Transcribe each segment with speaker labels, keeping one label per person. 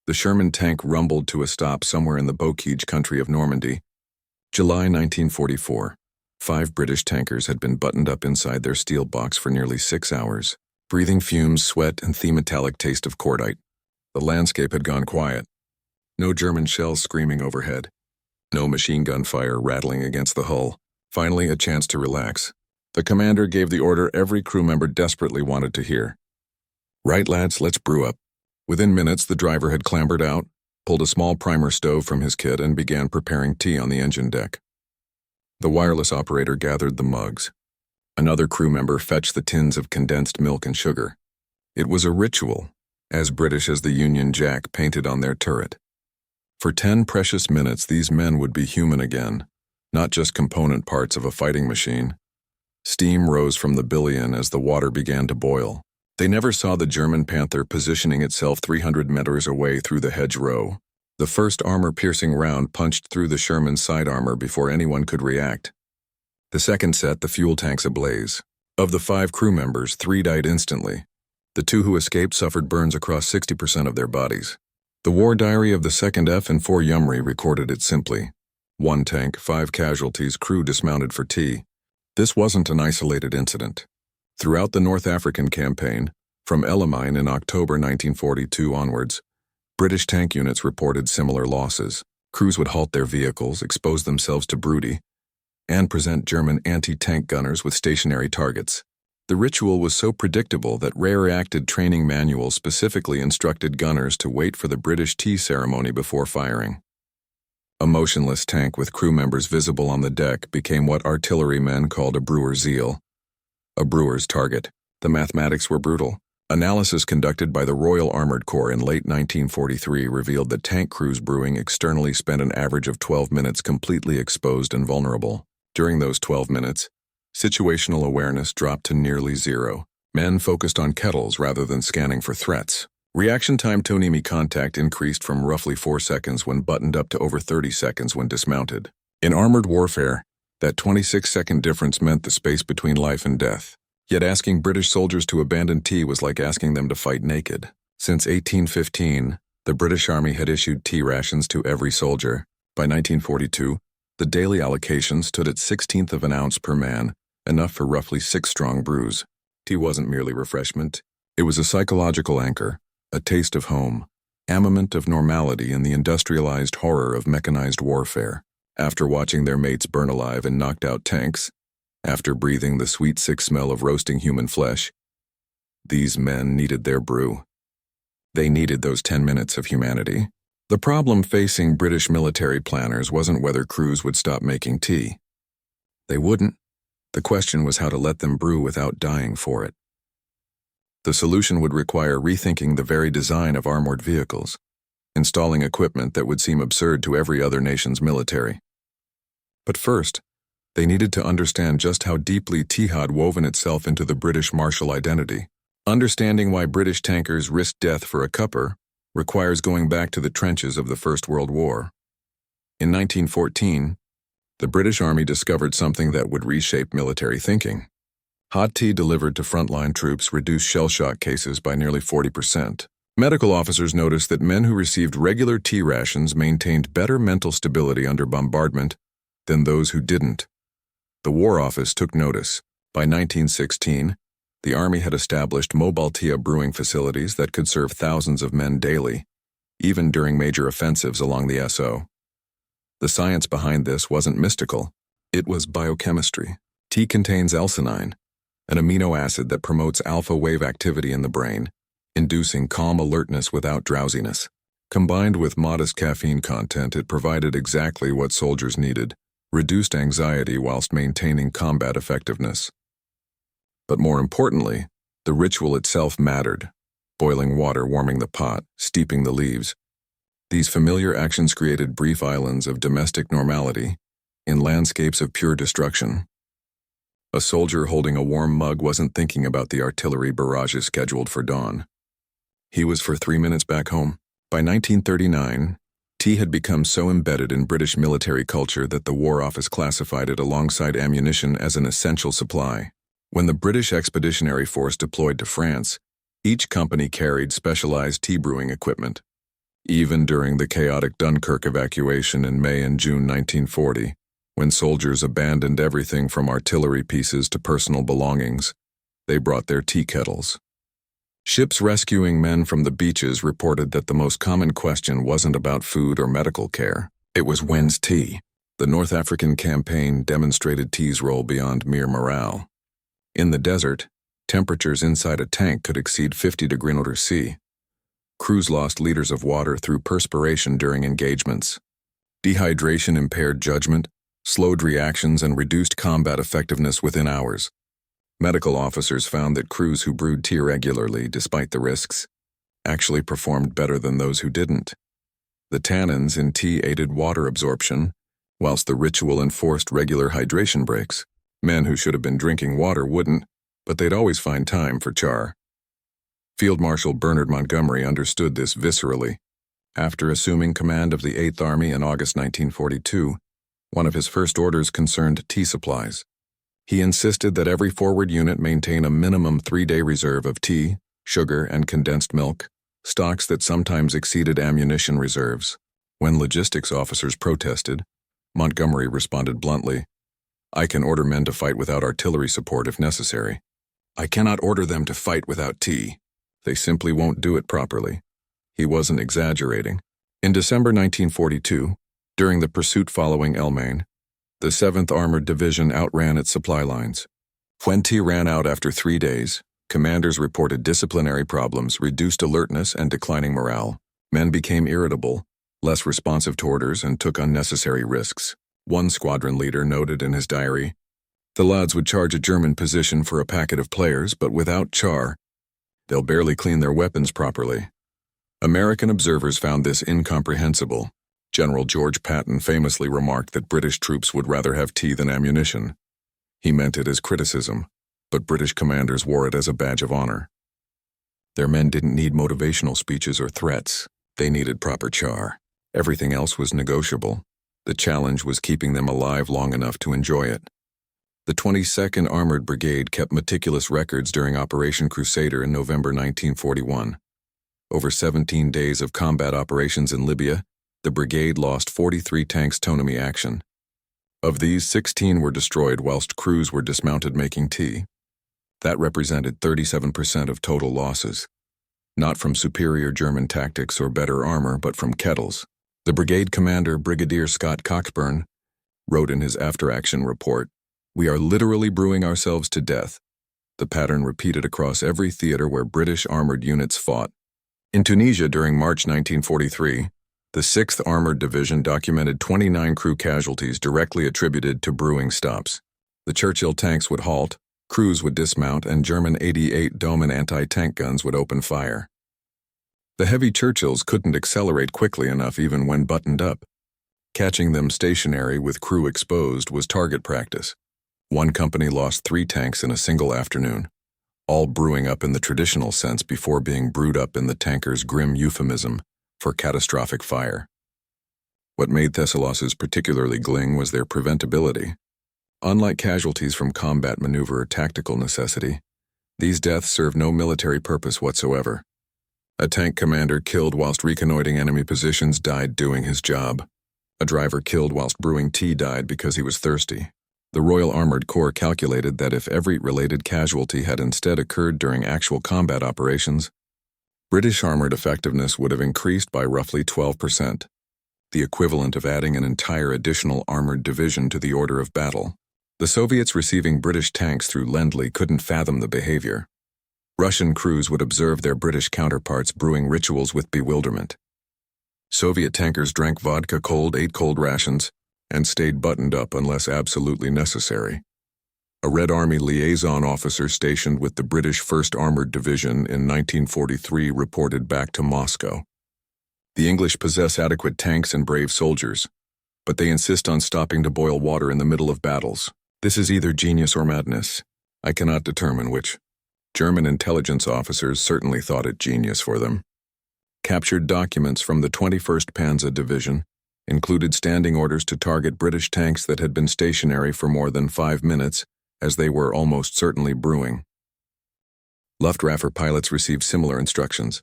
Speaker 1: The Sherman tank rumbled to a stop somewhere in the Bocage country of Normandy. July 1944. 5 British tankers had been buttoned up inside their steel box for nearly 6 hours, breathing fumes, sweat, and the metallic taste of cordite. The landscape had gone quiet. No German shells screaming overhead. No machine gun fire rattling against the hull. Finally, a chance to relax. The commander gave the order every crew member desperately wanted to hear. "Right, lads, let's brew up." Within minutes, the driver had clambered out, pulled a small primer stove from his kit, and began preparing tea on the engine deck. The wireless operator gathered the mugs. Another crew member fetched the tins of condensed milk and sugar. It was a ritual, as British as the Union Jack painted on their turret. For 10 precious minutes, these men would be human again, not just component parts of a fighting machine. Steam rose from the billion as the water began to boil. They never saw the German Panther positioning itself 300 meters away through the hedgerow. The first armor-piercing round punched through the Sherman's side armor before anyone could react. The second set the fuel tanks ablaze. Of the 5 crew members, 3 died instantly. The 2 who escaped suffered burns across 60% of their bodies. The war diary of the 2nd F and 4 Yumry recorded it simply. 1 tank, 5 casualties, crew dismounted for tea. This wasn't an isolated incident. Throughout the North African campaign, from Elamine in October 1942 onwards, British tank units reported similar losses. Crews would halt their vehicles, expose themselves to brutty, and present German anti-tank gunners with stationary targets. The ritual was so predictable that rare-acted training manuals specifically instructed gunners to wait for the British tea ceremony before firing. A motionless tank with crew members visible on the deck became what artillerymen called a brewer's zeal. A brewer's target. The mathematics were brutal. Analysis conducted by the Royal Armoured Corps in late 1943 revealed that tank crews brewing externally spent an average of 12 minutes completely exposed and vulnerable. During those 12 minutes, situational awareness dropped to nearly zero. Men focused on kettles rather than scanning for threats. Reaction time to enemy contact increased from roughly 4 seconds when buttoned up to over 30 seconds when dismounted. In armored warfare, that 26-second difference meant the space between life and death. Yet asking British soldiers to abandon tea was like asking them to fight naked. Since 1815, the British Army had issued tea rations to every soldier. By 1942, the daily allocation stood at 1/16 of an ounce per man, enough for roughly 6 strong brews. Tea wasn't merely refreshment. It was a psychological anchor, a taste of home, armament of normality in the industrialized horror of mechanized warfare. After watching their mates burn alive in knocked-out tanks, after breathing the sweet, sick smell of roasting human flesh, these men needed their brew. They needed those 10 minutes of humanity. The problem facing British military planners wasn't whether crews would stop making tea. They wouldn't. The question was how to let them brew without dying for it. The solution would require rethinking the very design of armored vehicles, installing equipment that would seem absurd to every other nation's military. But first, they needed to understand just how deeply tea had woven itself into the British martial identity. Understanding why British tankers risked death for a cuppa requires going back to the trenches of the First World War. In 1914, the British Army discovered something that would reshape military thinking. Hot tea delivered to frontline troops reduced shell shock cases by nearly 40%. Medical officers noticed that men who received regular tea rations maintained better mental stability under bombardment than those who didn't. The War Office took notice. By 1916, the Army had established mobile tea brewing facilities that could serve thousands of men daily, even during major offensives along the SO. The science behind this wasn't mystical. It was biochemistry. Tea contains alcinine, an amino acid that promotes alpha wave activity in the brain, inducing calm alertness without drowsiness. Combined with modest caffeine content, it provided exactly what soldiers needed: reduced anxiety whilst maintaining combat effectiveness. But more importantly, the ritual itself mattered. Boiling water, warming the pot, steeping the leaves. These familiar actions created brief islands of domestic normality in landscapes of pure destruction. A soldier holding a warm mug wasn't thinking about the artillery barrages scheduled for dawn. He was for 3 minutes back home. By 1939, tea had become so embedded in British military culture that the War Office classified it alongside ammunition as an essential supply. When the British Expeditionary Force deployed to France, each company carried specialized tea brewing equipment. Even during the chaotic Dunkirk evacuation in May and June 1940, when soldiers abandoned everything from artillery pieces to personal belongings, they brought their tea kettles. Ships rescuing men from the beaches reported that the most common question wasn't about food or medical care. It was, when's tea? The North African campaign demonstrated tea's role beyond mere morale. In the desert, temperatures inside a tank could exceed 50°C. Crews lost liters of water through perspiration during engagements. Dehydration impaired judgment, slowed reactions, and reduced combat effectiveness within hours. Medical officers found that crews who brewed tea regularly, despite the risks, actually performed better than those who didn't. The tannins in tea aided water absorption, whilst the ritual enforced regular hydration breaks. Men who should have been drinking water wouldn't, but they'd always find time for char. Field Marshal Bernard Montgomery understood this viscerally. After assuming command of the 8th Army in August 1942, one of his first orders concerned tea supplies. He insisted that every forward unit maintain a minimum 3-day reserve of tea, sugar, and condensed milk, stocks that sometimes exceeded ammunition reserves. When logistics officers protested, Montgomery responded bluntly, "I can order men to fight without artillery support if necessary. I cannot order them to fight without tea. They simply won't do it properly." He wasn't exaggerating. In December 1942, during the pursuit following El Maine, the 7th Armored Division outran its supply lines. When tea ran out after 3 days, commanders reported disciplinary problems, reduced alertness, and declining morale. Men became irritable, less responsive to orders, and took unnecessary risks. One squadron leader noted in his diary, "The lads would charge a German position for a packet of players, but without char, they'll barely clean their weapons properly." American observers found this incomprehensible. General George Patton famously remarked that British troops would rather have tea than ammunition. He meant it as criticism, but British commanders wore it as a badge of honor. Their men didn't need motivational speeches or threats. They needed proper char. Everything else was negotiable. The challenge was keeping them alive long enough to enjoy it. The 22nd Armored Brigade kept meticulous records during Operation Crusader in November 1941. Over 17 days of combat operations in Libya, the brigade lost 43 tanks autonomy action. Of these, 16 were destroyed whilst crews were dismounted making tea. That represented 37% of total losses. Not from superior German tactics or better armor, but from kettles. The brigade commander, Brigadier Scott Cockburn, wrote in his after-action report, "We are literally brewing ourselves to death." The pattern repeated across every theater where British armored units fought. In Tunisia during March 1943, the 6th Armored Division documented 29 crew casualties directly attributed to brewing stops. The Churchill tanks would halt, crews would dismount, and German 88 Doman anti-tank guns would open fire. The heavy Churchills couldn't accelerate quickly enough even when buttoned up. Catching them stationary with crew exposed was target practice. One company lost 3 tanks in a single afternoon, all brewing up in the traditional sense before being brewed up in the tanker's grim euphemism for catastrophic fire. What made Thessalos's particularly gling was their preventability. Unlike casualties from combat maneuver or tactical necessity, these deaths served no military purpose whatsoever. A tank commander killed whilst reconnoitering enemy positions died doing his job. A driver killed whilst brewing tea died because he was thirsty. The Royal Armoured Corps calculated that if every related casualty had instead occurred during actual combat operations, British armoured effectiveness would have increased by roughly 12%, the equivalent of adding an entire additional armoured division to the order of battle. The Soviets receiving British tanks through Lend-Lease couldn't fathom the behavior. Russian crews would observe their British counterparts brewing rituals with bewilderment. Soviet tankers drank vodka cold, ate cold rations, and stayed buttoned up unless absolutely necessary. A Red Army liaison officer stationed with the British 1st Armoured Division in 1943 reported back to Moscow. "The English possess adequate tanks and brave soldiers, but they insist on stopping to boil water in the middle of battles. This is either genius or madness. I cannot determine which." German intelligence officers certainly thought it genius for them. Captured documents from the 21st Panzer Division included standing orders to target British tanks that had been stationary for more than 5 minutes, as they were almost certainly brewing. Luftwaffe pilots received similar instructions.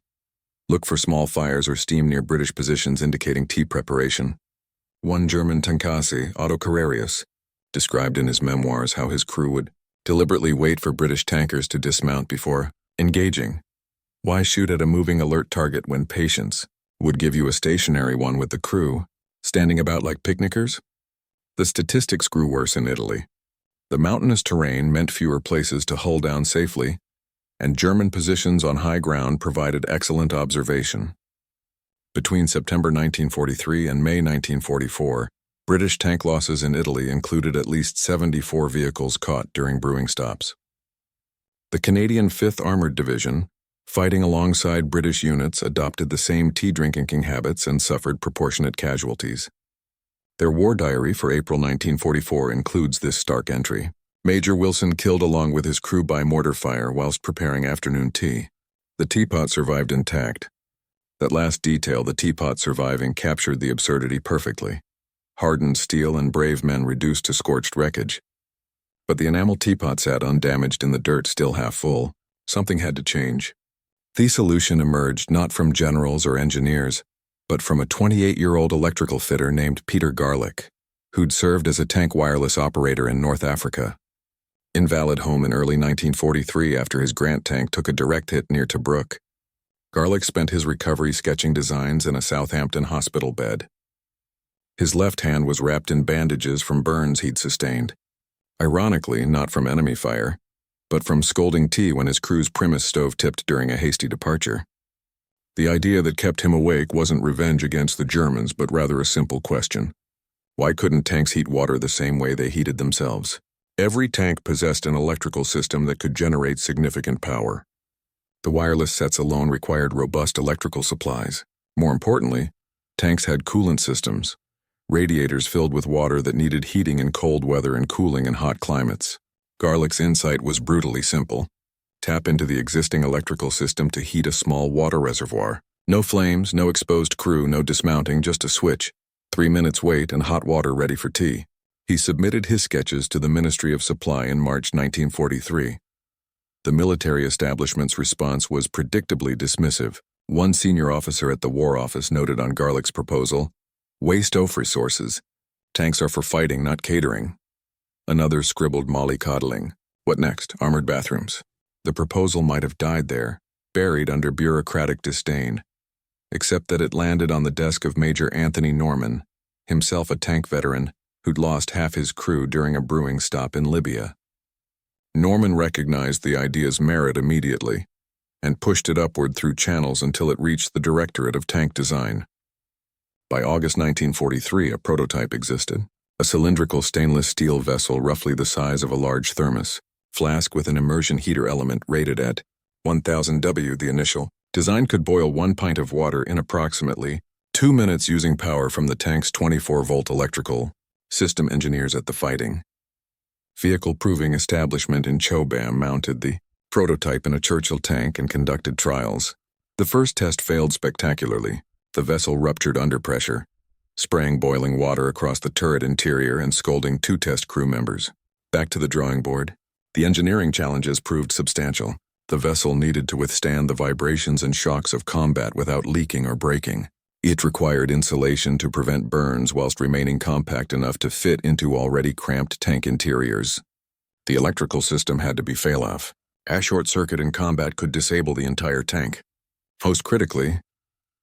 Speaker 1: Look for small fires or steam near British positions indicating tea preparation. One German tankasi, Otto Carrerius, described in his memoirs how his crew would deliberately wait for British tankers to dismount before engaging. Why shoot at a moving alert target when patience would give you a stationary one with the crew standing about like picnickers? The statistics grew worse in Italy. The mountainous terrain meant fewer places to hull down safely, and German positions on high ground provided excellent observation. Between September 1943 and May 1944, British tank losses in Italy included at least 74 vehicles caught during brewing stops. The Canadian 5th Armored Division, fighting alongside British units, adopted the same tea-drinking habits and suffered proportionate casualties. Their war diary for April 1944 includes this stark entry. Major Wilson killed along with his crew by mortar fire whilst preparing afternoon tea. The teapot survived intact. That last detail, the teapot surviving, captured the absurdity perfectly. Hardened steel and brave men reduced to scorched wreckage. But the enamel teapot sat undamaged in the dirt, still half full. Something had to change. The solution emerged not from generals or engineers, but from a 28-year-old electrical fitter named Peter Garrick, who'd served as a tank wireless operator in North Africa. Invalid home in early 1943 after his Grant tank took a direct hit near Tobruk, Garrick spent his recovery sketching designs in a Southampton hospital bed. His left hand was wrapped in bandages from burns he'd sustained. Ironically, not from enemy fire, but from scalding tea when his crew's Primus stove tipped during a hasty departure. The idea that kept him awake wasn't revenge against the Germans, but rather a simple question. Why couldn't tanks heat water the same way they heated themselves? Every tank possessed an electrical system that could generate significant power. The wireless sets alone required robust electrical supplies. More importantly, tanks had coolant systems, radiators filled with water that needed heating in cold weather and cooling in hot climates. Garlick's insight was brutally simple. Tap into the existing electrical system to heat a small water reservoir. No flames, no exposed crew, no dismounting, just a switch. 3 minutes wait and hot water ready for tea. He submitted his sketches to the Ministry of Supply in March 1943. The military establishment's response was predictably dismissive. One senior officer at the War Office noted on Garlick's proposal, "Waste of resources. Tanks are for fighting, not catering." Another scribbled mollycoddling. What next? Armored bathrooms. The proposal might have died there, buried under bureaucratic disdain, except that it landed on the desk of Major Anthony Norman, himself a tank veteran who'd lost half his crew during a brewing stop in Libya. Norman recognized the idea's merit immediately and pushed it upward through channels until it reached the Directorate of Tank Design. By August 1943, a prototype existed, a cylindrical stainless steel vessel roughly the size of a large thermos, flask with an immersion heater element rated at 1000 W, the initial. Design could boil 1 pint of water in approximately 2 minutes using power from the tank's 24-volt electrical system. Engineers at the fighting vehicle proving establishment in Chobham mounted the prototype in a Churchill tank and conducted trials. The first test failed spectacularly. The vessel ruptured under pressure, spraying boiling water across the turret interior and scalding 2 test crew members. Back to the drawing board. The engineering challenges proved substantial. The vessel needed to withstand the vibrations and shocks of combat without leaking or breaking. It required insulation to prevent burns whilst remaining compact enough to fit into already cramped tank interiors. The electrical system had to be fail-off. A short circuit in combat could disable the entire tank. Most critically,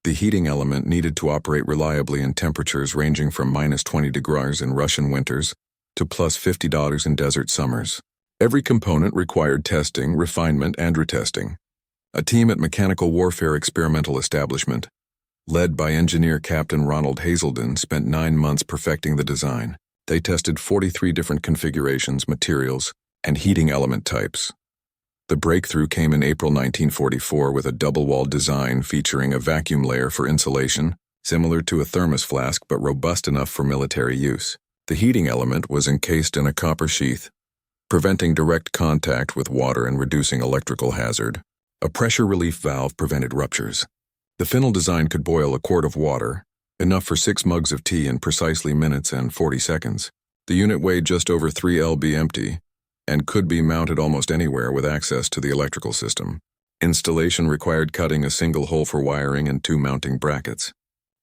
Speaker 1: the heating element needed to operate reliably in temperatures ranging from -20 degrees in Russian winters to +50 in desert summers. Every component required testing, refinement, and retesting. A team at Mechanical Warfare Experimental Establishment, led by engineer Captain Ronald Hazelden, spent 9 months perfecting the design. They tested 43 different configurations, materials, and heating element types. The breakthrough came in April 1944 with a double-walled design featuring a vacuum layer for insulation, similar to a thermos flask but robust enough for military use. The heating element was encased in a copper sheath, preventing direct contact with water and reducing electrical hazard. A pressure relief valve prevented ruptures. The final design could boil a quart of water, enough for 6 mugs of tea in precisely minutes and 40 seconds. The unit weighed just over 3 lb empty and could be mounted almost anywhere with access to the electrical system. Installation required cutting a single hole for wiring and 2 mounting brackets.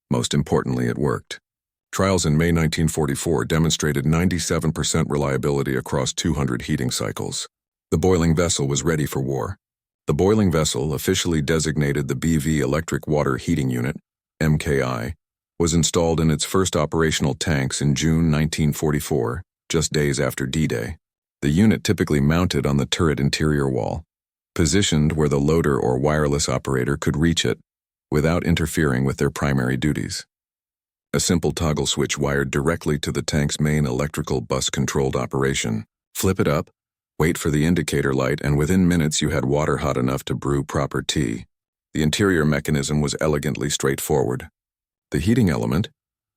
Speaker 1: Most importantly, it worked. Trials in May 1944 demonstrated 97% reliability across 200 heating cycles. The boiling vessel was ready for war. The boiling vessel, officially designated the BV Electric Water Heating Unit, MKI, was installed in its first operational tanks in June 1944, just days after D-Day. The unit typically mounted on the turret interior wall, positioned where the loader or wireless operator could reach it without interfering with their primary duties. A simple toggle switch wired directly to the tank's main electrical bus-controlled operation. Flip it up, wait for the indicator light, and within minutes you had water hot enough to brew proper tea. The interior mechanism was elegantly straightforward. The heating element,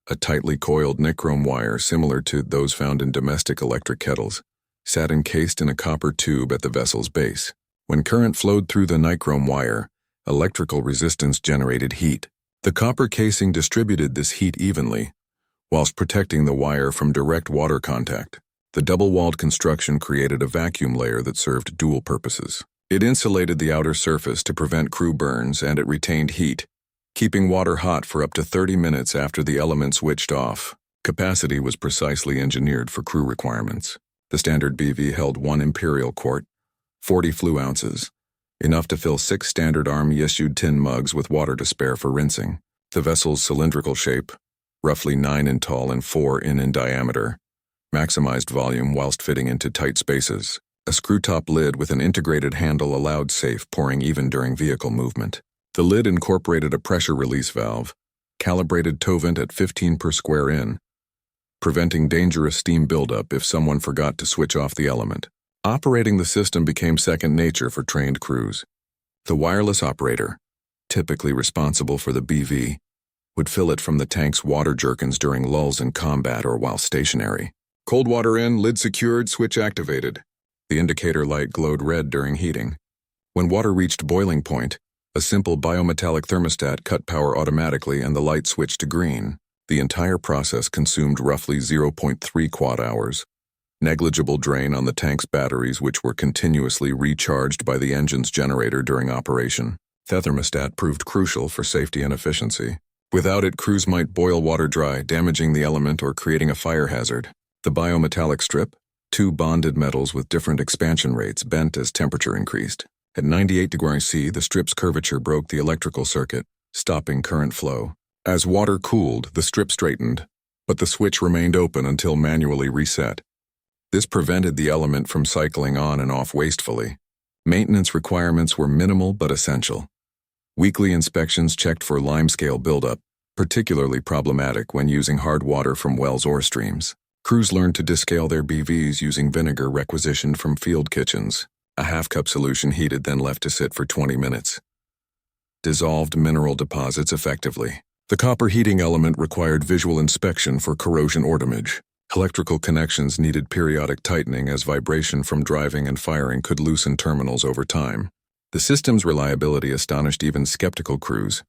Speaker 1: a tightly coiled nichrome wire similar to those found in domestic electric kettles, sat encased in a copper tube at the vessel's base. When current flowed through the nichrome wire, electrical resistance generated heat. The copper casing distributed this heat evenly, whilst protecting the wire from direct water contact. The double-walled construction created a vacuum layer that served dual purposes. It insulated the outer surface to prevent crew burns, and it retained heat, keeping water hot for up to 30 minutes after the element switched off. Capacity was precisely engineered for crew requirements. The standard BV held 1 imperial quart, 40 flue ounces, enough to fill 6 standard army-issued tin mugs with water to spare for rinsing. The vessel's cylindrical shape, roughly 9 in tall and 4 in diameter, maximized volume whilst fitting into tight spaces. A screw-top lid with an integrated handle allowed safe pouring even during vehicle movement. The lid incorporated a pressure release valve, calibrated tow vent at 15 per square in, preventing dangerous steam buildup if someone forgot to switch off the element. Operating the system became second nature for trained crews. The wireless operator, typically responsible for the BV, would fill it from the tank's water jerkins during lulls in combat or while stationary. Cold water in, lid secured, switch activated. The indicator light glowed red during heating. When water reached boiling point, a simple biometallic thermostat cut power automatically and the light switched to green. The entire process consumed roughly 0.3 quad-hours. Negligible drain on the tank's batteries, which were continuously recharged by the engine's generator during operation. The thermostat proved crucial for safety and efficiency. Without it, crews might boil water dry, damaging the element or creating a fire hazard. The biometallic strip, 2 bonded metals with different expansion rates, bent as temperature increased. At 98 degrees C, the strip's curvature broke the electrical circuit, stopping current flow. As water cooled, the strip straightened, but the switch remained open until manually reset. This prevented the element from cycling on and off wastefully. Maintenance requirements were minimal but essential. Weekly inspections checked for limescale buildup, particularly problematic when using hard water from wells or streams. Crews learned to descale their BVs using vinegar requisitioned from field kitchens. A half-cup solution heated, then left to sit for 20 minutes. Dissolved mineral deposits effectively. The copper heating element required visual inspection for corrosion or damage. Electrical connections needed periodic tightening as vibration from driving and firing could loosen terminals over time. The system's reliability astonished even skeptical crews.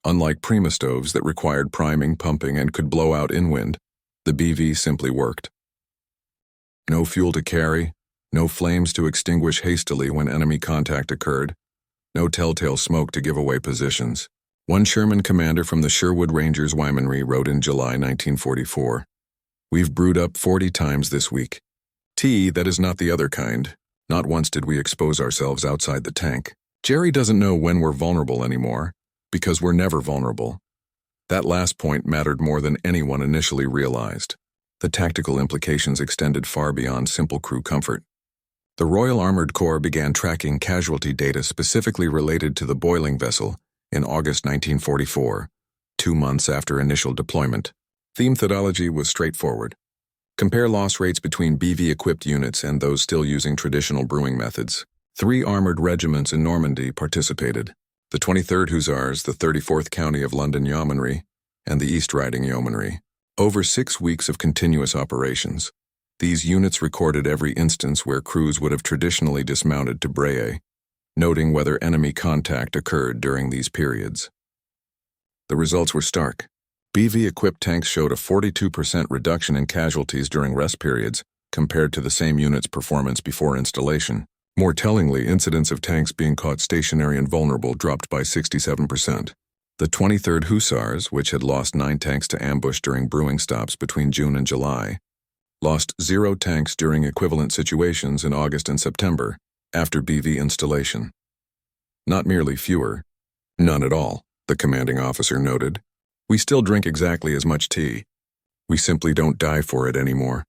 Speaker 1: Unlike Prima stoves that required priming, pumping, and could blow out in wind, the BV simply worked. No fuel to carry, no flames to extinguish hastily when enemy contact occurred, no telltale smoke to give away positions. One Sherman commander from the Sherwood Rangers Yeomanry wrote in July 1944, "We've brewed up 40 times this week. Tea that is not the other kind. Not once did we expose ourselves outside the tank. Jerry doesn't know when we're vulnerable anymore, because we're never vulnerable." That last point mattered more than anyone initially realized. The tactical implications extended far beyond simple crew comfort. The Royal Armoured Corps began tracking casualty data specifically related to the boiling vessel in August 1944, 2 months after initial deployment. The methodology was straightforward. Compare loss rates between BV-equipped units and those still using traditional brewing methods. 3 armored regiments in Normandy participated: the 23rd Hussars, the 34th County of London Yeomanry, and the East Riding Yeomanry. Over 6 weeks of continuous operations, these units recorded every instance where crews would have traditionally dismounted to brayer, noting whether enemy contact occurred during these periods. The results were stark. BV-equipped tanks showed a 42% reduction in casualties during rest periods compared to the same unit's performance before installation. More tellingly, incidents of tanks being caught stationary and vulnerable dropped by 67%. The 23rd Hussars, which had lost 9 tanks to ambush during brewing stops between June and July, lost 0 tanks during equivalent situations in August and September, after BV installation. Not merely fewer, none at all, the commanding officer noted. We still drink exactly as much tea. We simply don't die for it anymore.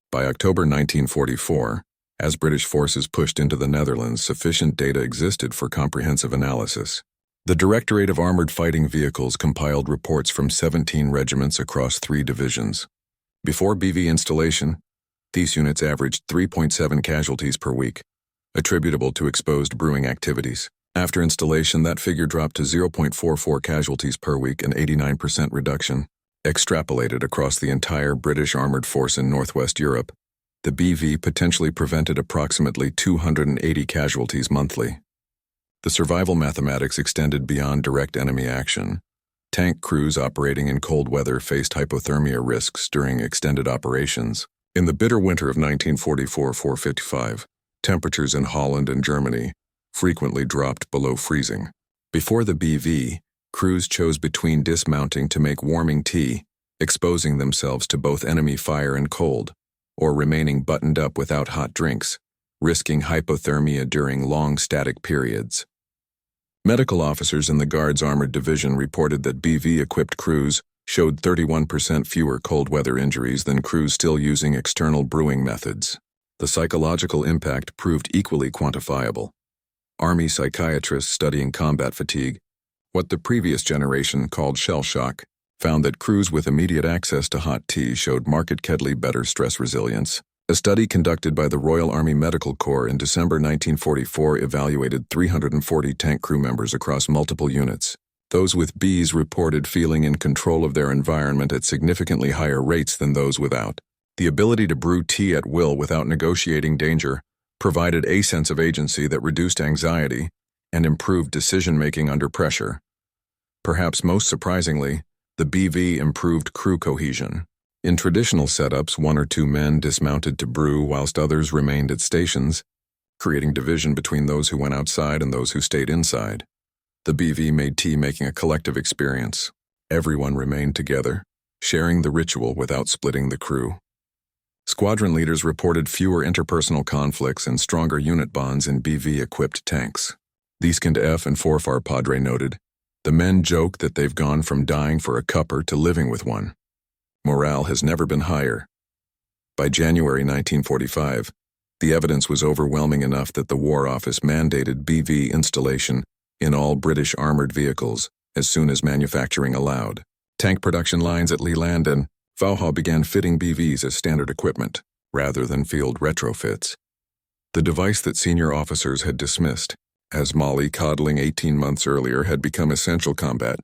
Speaker 1: By October 1944, as British forces pushed into the Netherlands, sufficient data existed for comprehensive analysis. The Directorate of Armored Fighting Vehicles compiled reports from 17 regiments across 3 divisions. Before BV installation, these units averaged 3.7 casualties per week, attributable to exposed brewing activities. After installation, that figure dropped to 0.44 casualties per week, an 89% reduction. Extrapolated across the entire British armored force in Northwest Europe, the BV potentially prevented approximately 280 casualties monthly. The survival mathematics extended beyond direct enemy action. Tank crews operating in cold weather faced hypothermia risks during extended operations. In the bitter winter of 1944-45, temperatures in Holland and Germany frequently dropped below freezing. Before the BV, crews chose between dismounting to make warming tea, exposing themselves to both enemy fire and cold, or remaining buttoned up without hot drinks, risking hypothermia during long static periods. Medical officers in the Guards Armored Division reported that BV-equipped crews showed 31% fewer cold weather injuries than crews still using external brewing methods. The psychological impact proved equally quantifiable. Army psychiatrists studying combat fatigue, what the previous generation called shell shock, found that crews with immediate access to hot tea showed markedly better stress resilience. A study conducted by the Royal Army Medical Corps in December 1944 evaluated 340 tank crew members across multiple units. Those with Bs reported feeling in control of their environment at significantly higher rates than those without. The ability to brew tea at will without negotiating danger provided a sense of agency that reduced anxiety and improved decision-making under pressure. Perhaps most surprisingly, the BV improved crew cohesion. In traditional setups, 1 or 2 men dismounted to brew whilst others remained at stations, creating division between those who went outside and those who stayed inside. The BV made tea making a collective experience. Everyone remained together, sharing the ritual without splitting the crew. Squadron leaders reported fewer interpersonal conflicts and stronger unit bonds in BV-equipped tanks. Thieskind F. and Forfar Padre noted, "The men joke that they've gone from dying for a cupper to living with one. Morale has never been higher." By January 1945, the evidence was overwhelming enough that the War Office mandated BV installation in all British armored vehicles as soon as manufacturing allowed. Tank production lines at Leland and Vauxhall began fitting BVs as standard equipment, rather than field retrofits. The device that senior officers had dismissed, as Molly coddling 18 months earlier, had become essential combat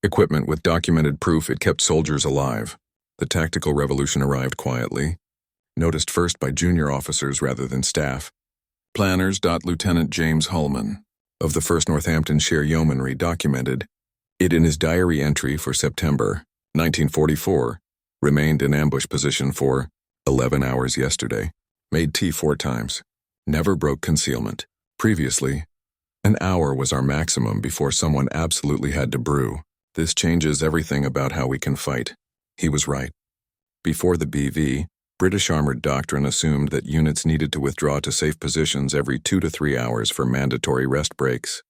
Speaker 1: equipment with documented proof it kept soldiers alive. The tactical revolution arrived quietly, noticed first by junior officers rather than staff. Planners. Lieutenant James Hullman, of the 1st Northamptonshire Yeomanry, documented it in his diary entry for September 1944, remained in ambush position for 11 hours yesterday, made tea 4 times, never broke concealment. Previously, an hour was our maximum before someone absolutely had to brew. This changes everything about how we can fight. He was right. Before the BV, British armored doctrine assumed that units needed to withdraw to safe positions every 2 to 3 hours for mandatory rest breaks.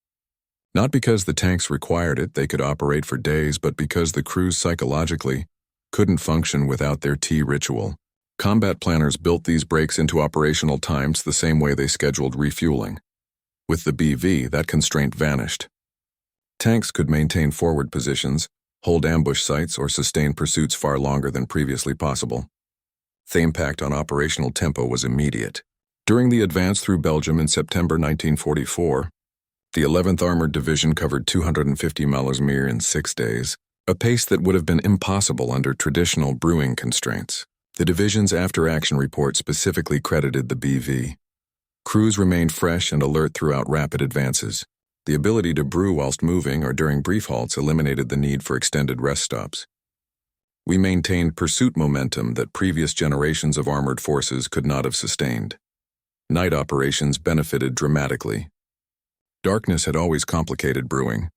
Speaker 1: Not because the tanks required it, they could operate for days, but because the crews psychologically couldn't function without their tea ritual. Combat planners built these breaks into operational times the same way they scheduled refueling. With the BV, that constraint vanished. Tanks could maintain forward positions, hold ambush sites, or sustain pursuits far longer than previously possible. The impact on operational tempo was immediate. During the advance through Belgium in September 1944, the 11th Armored Division covered 250 miles in 6 days, a pace that would have been impossible under traditional brewing constraints. The division's after-action report specifically credited the BV. Crews remained fresh and alert throughout rapid advances. The ability to brew whilst moving or during brief halts eliminated the need for extended rest stops. We maintained pursuit momentum that previous generations of armored forces could not have sustained. Night operations benefited dramatically. Darkness had always complicated brewing.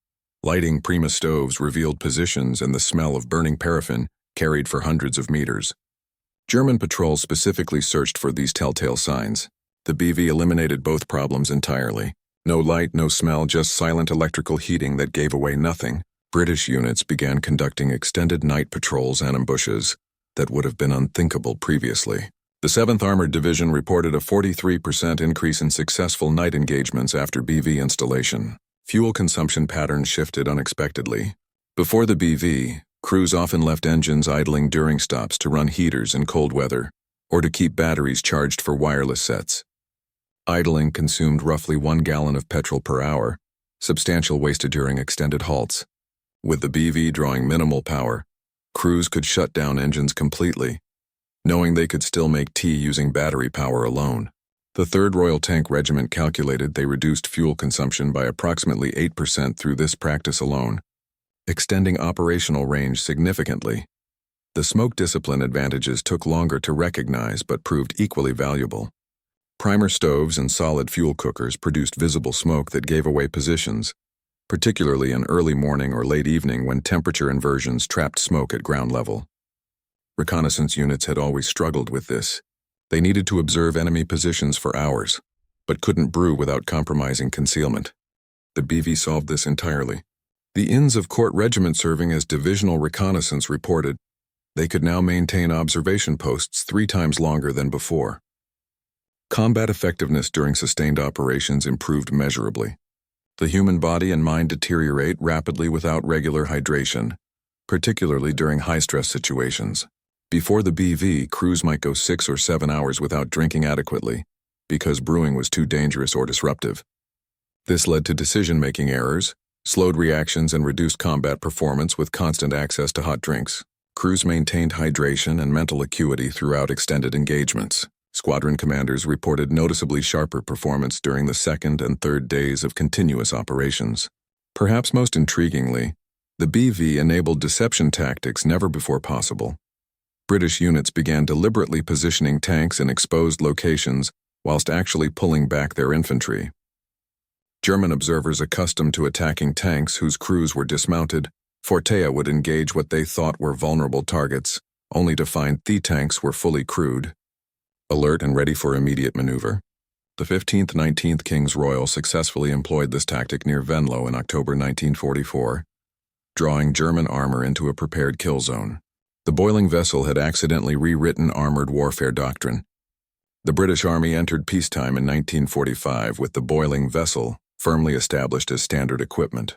Speaker 1: Lighting Prima stoves revealed positions, and the smell of burning paraffin carried for hundreds of meters. German patrols specifically searched for these telltale signs. The BV eliminated both problems entirely. No light, no smell, just silent electrical heating that gave away nothing. British units began conducting extended night patrols and ambushes that would have been unthinkable previously. The 7th Armored Division reported a 43% increase in successful night engagements after BV installation. Fuel consumption patterns shifted unexpectedly. Before the BV, crews often left engines idling during stops to run heaters in cold weather, or to keep batteries charged for wireless sets. Idling consumed roughly 1 gallon of petrol per hour, substantial wasted during extended halts. With the BV drawing minimal power, crews could shut down engines completely, knowing they could still make tea using battery power alone. The 3rd Royal Tank Regiment calculated they reduced fuel consumption by approximately 8% through this practice alone, extending operational range significantly. The smoke discipline advantages took longer to recognize but proved equally valuable. Primer stoves and solid fuel cookers produced visible smoke that gave away positions, particularly in early morning or late evening when temperature inversions trapped smoke at ground level. Reconnaissance units had always struggled with this. They needed to observe enemy positions for hours, but couldn't brew without compromising concealment. The BV solved this entirely. The Inns of Court Regiment serving as divisional reconnaissance reported they could now maintain observation posts 3 times longer than before. Combat effectiveness during sustained operations improved measurably. The human body and mind deteriorate rapidly without regular hydration, particularly during high-stress situations. Before the BV, crews might go 6 or 7 hours without drinking adequately, because brewing was too dangerous or disruptive. This led to decision-making errors, slowed reactions, and reduced combat performance with constant access to hot drinks. Crews maintained hydration and mental acuity throughout extended engagements. Squadron commanders reported noticeably sharper performance during the 2nd and 3rd days of continuous operations. Perhaps most intriguingly, the BV enabled deception tactics never before possible. British units began deliberately positioning tanks in exposed locations whilst actually pulling back their infantry. German observers accustomed to attacking tanks whose crews were dismounted, Fortea would engage what they thought were vulnerable targets, only to find the tanks were fully crewed. Alert and ready for immediate maneuver, the 15th 19th King's Royal successfully employed this tactic near Venlo in October 1944, drawing German armor into a prepared kill zone. The boiling vessel had accidentally rewritten armored warfare doctrine. The British Army entered peacetime in 1945 with the boiling vessel firmly established as standard equipment.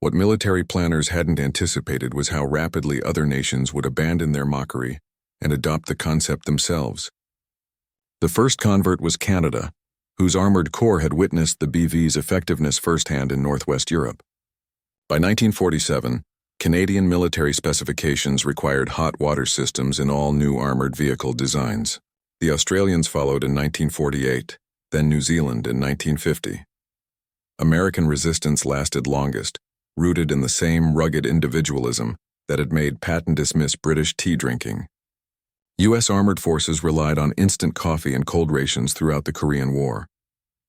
Speaker 1: What military planners hadn't anticipated was how rapidly other nations would abandon their mockery and adopt the concept themselves. The first convert was Canada, whose armored corps had witnessed the BV's effectiveness firsthand in Northwest Europe. By 1947, Canadian military specifications required hot water systems in all new armored vehicle designs. The Australians followed in 1948, then New Zealand in 1950. American resistance lasted longest, rooted in the same rugged individualism that had made Patton-dismiss British tea drinking. U.S. armored forces relied on instant coffee and cold rations throughout the Korean War,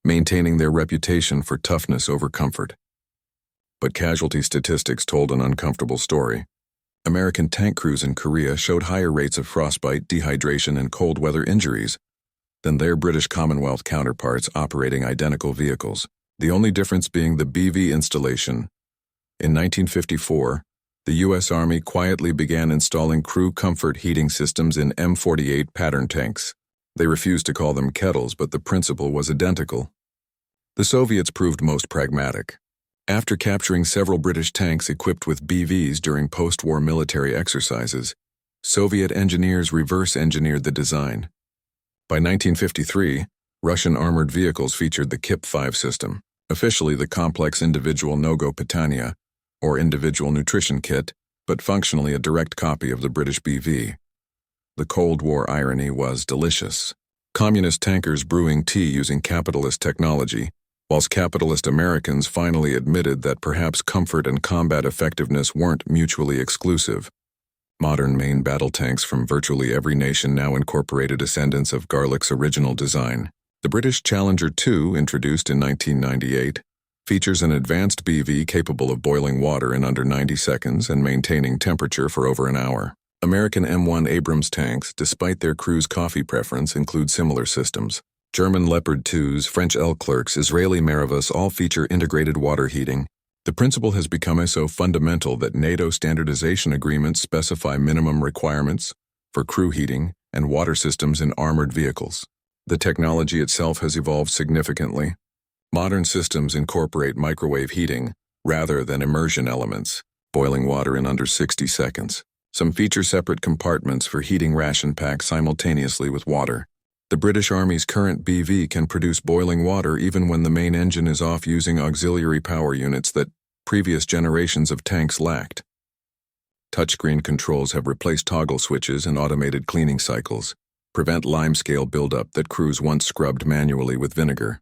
Speaker 1: maintaining their reputation for toughness over comfort. But casualty statistics told an uncomfortable story. American tank crews in Korea showed higher rates of frostbite, dehydration, and cold weather injuries than their British Commonwealth counterparts operating identical vehicles, the only difference being the BV installation. In 1954, the U.S. Army quietly began installing crew comfort heating systems in M48 pattern tanks. They refused to call them kettles, but the principle was identical. The Soviets proved most pragmatic. After capturing several British tanks equipped with BVs during post-war military exercises, Soviet engineers reverse-engineered the design. By 1953, Russian armored vehicles featured the KIP-5 system, officially the complex individual no-go Pitania, or individual nutrition kit, but functionally a direct copy of the British BV. The Cold War irony was delicious. Communist tankers brewing tea using capitalist technology, whilst capitalist Americans finally admitted that perhaps comfort and combat effectiveness weren't mutually exclusive. Modern main battle tanks from virtually every nation now incorporated descendants of Garrick's original design. The British Challenger 2, introduced in 1998, features an advanced BV capable of boiling water in under 90 seconds and maintaining temperature for over an hour. American M1 Abrams tanks, despite their crew's coffee preference, include similar systems. German Leopard 2s, French L-Clerks, Israeli Meravus all feature integrated water heating. The principle has become so fundamental that NATO standardization agreements specify minimum requirements for crew heating and water systems in armored vehicles. The technology itself has evolved significantly. Modern systems incorporate microwave heating rather than immersion elements, boiling water in under 60 seconds. Some feature separate compartments for heating ration packs simultaneously with water. The British Army's current BV can produce boiling water even when the main engine is off, using auxiliary power units that previous generations of tanks lacked. Touchscreen controls have replaced toggle switches, and automated cleaning cycles prevent limescale buildup that crews once scrubbed manually with vinegar.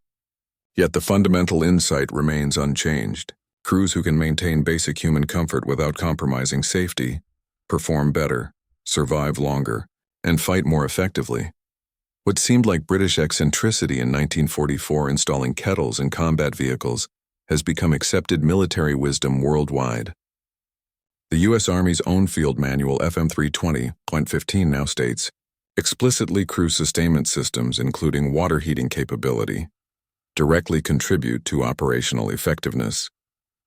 Speaker 1: Yet the fundamental insight remains unchanged. Crews who can maintain basic human comfort without compromising safety perform better, survive longer, and fight more effectively. What seemed like British eccentricity in 1944, installing kettles in combat vehicles, has become accepted military wisdom worldwide. The U.S. Army's own field manual FM 320.15 now states, explicitly crew sustainment systems, including water heating capability, directly contribute to operational effectiveness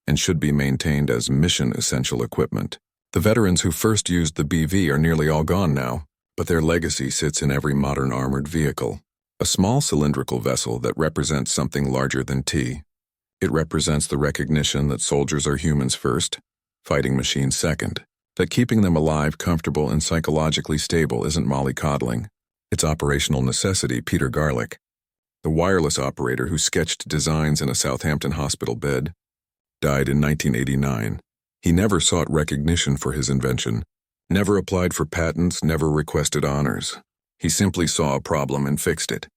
Speaker 1: and should be maintained as mission-essential equipment. The veterans who first used the BV are nearly all gone now, but their legacy sits in every modern armored vehicle. A small cylindrical vessel that represents something larger than T. It represents the recognition that soldiers are humans first, fighting machines second, that keeping them alive, comfortable, and psychologically stable isn't mollycoddling. It's operational necessity. Peter Garrick, the wireless operator who sketched designs in a Southampton hospital bed, died in 1989. He never sought recognition for his invention, never applied for patents, never requested honors. He simply saw a problem and fixed it.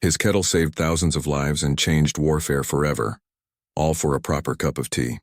Speaker 1: His kettle saved thousands of lives and changed warfare forever, all for a proper cup of tea.